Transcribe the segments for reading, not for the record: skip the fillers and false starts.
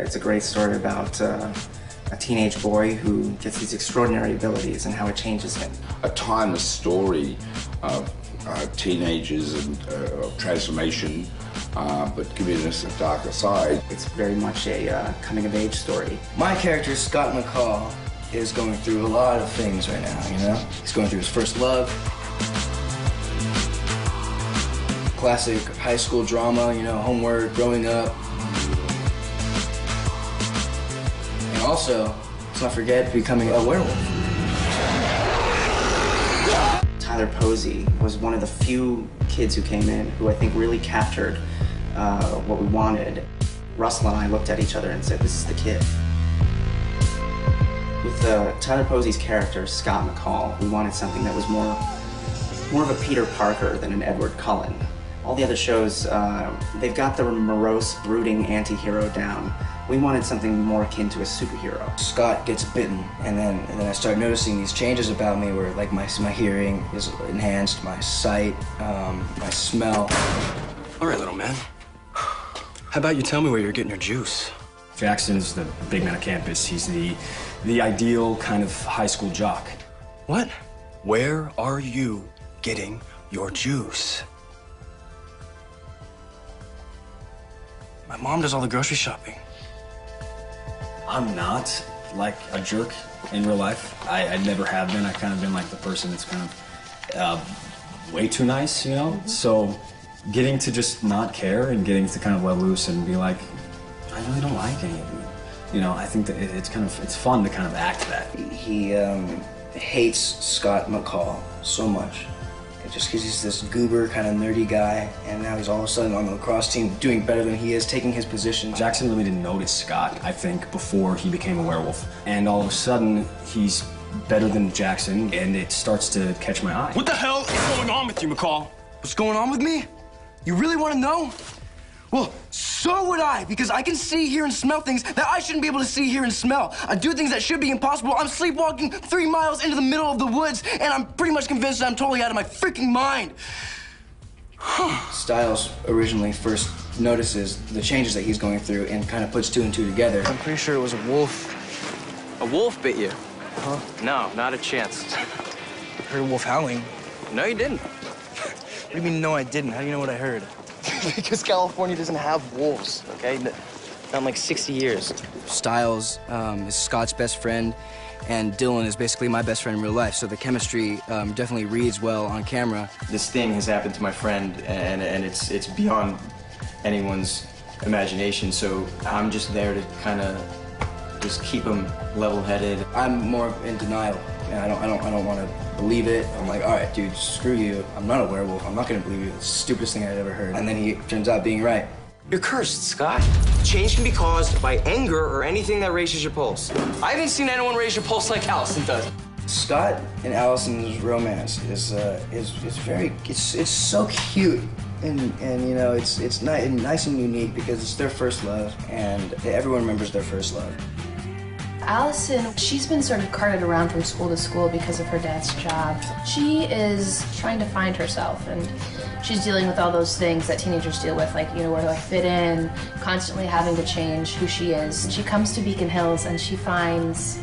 It's a great story about a teenage boy who gets these extraordinary abilities and how it changes him. A timeless story of teenagers and transformation, but giving us a darker side. It's very much a coming-of-age story. My character, Scott McCall, is going through a lot of things right now, you know? He's going through his first love. Classic high school drama, you know, homework, growing up. And also, let's not forget, becoming a werewolf. Tyler Posey was one of the few kids who came in who I think really captured what we wanted. Russell and I looked at each other and said, this is the kid. With Tyler Posey's character, Scott McCall, we wanted something that was more of a Peter Parker than an Edward Cullen. All the other shows, they've got the morose, brooding anti-hero down. We wanted something more akin to a superhero. Scott gets bitten, and then I start noticing these changes about me where, like, my hearing is enhanced, my sight, my smell. All right, little man. How about you tell me where you're getting your juice? Jackson's the big man on campus. He's the ideal kind of high school jock. What? Where are you getting your juice? My mom does all the grocery shopping. I'm not like a jerk in real life. I never have been. I've kind of been like the person that's kind of way too nice, you know? So getting to just not care and getting to kind of let loose and be like, I really don't like any of you. You know, I think that it's fun to kind of act that. He hates Scott McCall so much. Just because he's this goober, kind of nerdy guy, and now he's all of a sudden on the lacrosse team doing better than he is, taking his position. Jackson really didn't notice Scott, I think, before he became a werewolf. And all of a sudden, he's better than Jackson, and it starts to catch my eye. What the hell is going on with you, McCall? What's going on with me? You really want to know? Well, so would I, because I can see, hear, and smell things that I shouldn't be able to see, hear, and smell. I do things that should be impossible. I'm sleepwalking 3 miles into the middle of the woods, and I'm pretty much convinced that I'm totally out of my freaking mind. Stiles originally first notices the changes that he's going through and kind of puts 2 and 2 together. I'm pretty sure it was a wolf. A wolf bit you? Huh? No, not a chance. I heard a wolf howling. No, you didn't. What do you mean, no, I didn't? How do you know what I heard? Because California doesn't have wolves, okay? Not in like 60 years. Stiles is Scott's best friend, and Dylan is basically my best friend in real life, so the chemistry definitely reads well on camera. This thing has happened to my friend, and it's beyond anyone's imagination, so I'm just there to kind of just keep him level-headed. I'm more in denial, and I don't want to believe it. I'm like, all right, dude, screw you. I'm not a werewolf. I'm not gonna believe you. It's the stupidest thing I've ever heard. And then he turns out being right. You're cursed, Scott. Change can be caused by anger or anything that raises your pulse. I haven't seen anyone raise your pulse like Allison does. Scott and Allison's romance is very, it's so cute. And you know, it's nice and unique because it's their first love, and everyone remembers their first love. Allison, she's been sort of carted around from school to school because of her dad's job. She is trying to find herself, and she's dealing with all those things that teenagers deal with, like, you know, where do I fit in, constantly having to change who she is. And she comes to Beacon Hills and she finds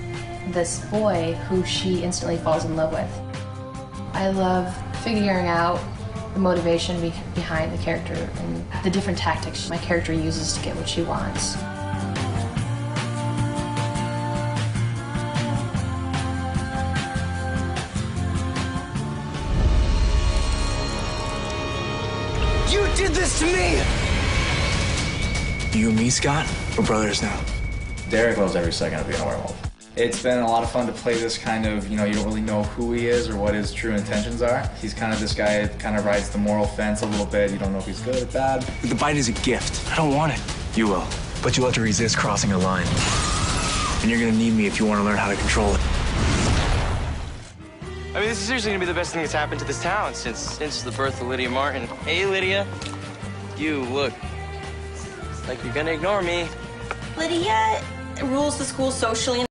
this boy who she instantly falls in love with. I love figuring out the motivation behind the character and the different tactics my character uses to get what she wants. You did this to me! You and me, Scott? We're brothers now. Derek loves every second of being a werewolf. It's been a lot of fun to play this kind of, you know, you don't really know who he is or what his true intentions are. He's kind of this guy that kind of rides the moral fence a little bit. You don't know if he's good or bad. The bite is a gift. I don't want it. You will, but you'll have to resist crossing a line. And you're gonna need me if you want to learn how to control it. I mean, this is seriously gonna be the best thing that's happened to this town since the birth of Lydia Martin. Hey, Lydia. You look like you're gonna ignore me. Lydia rules the school socially.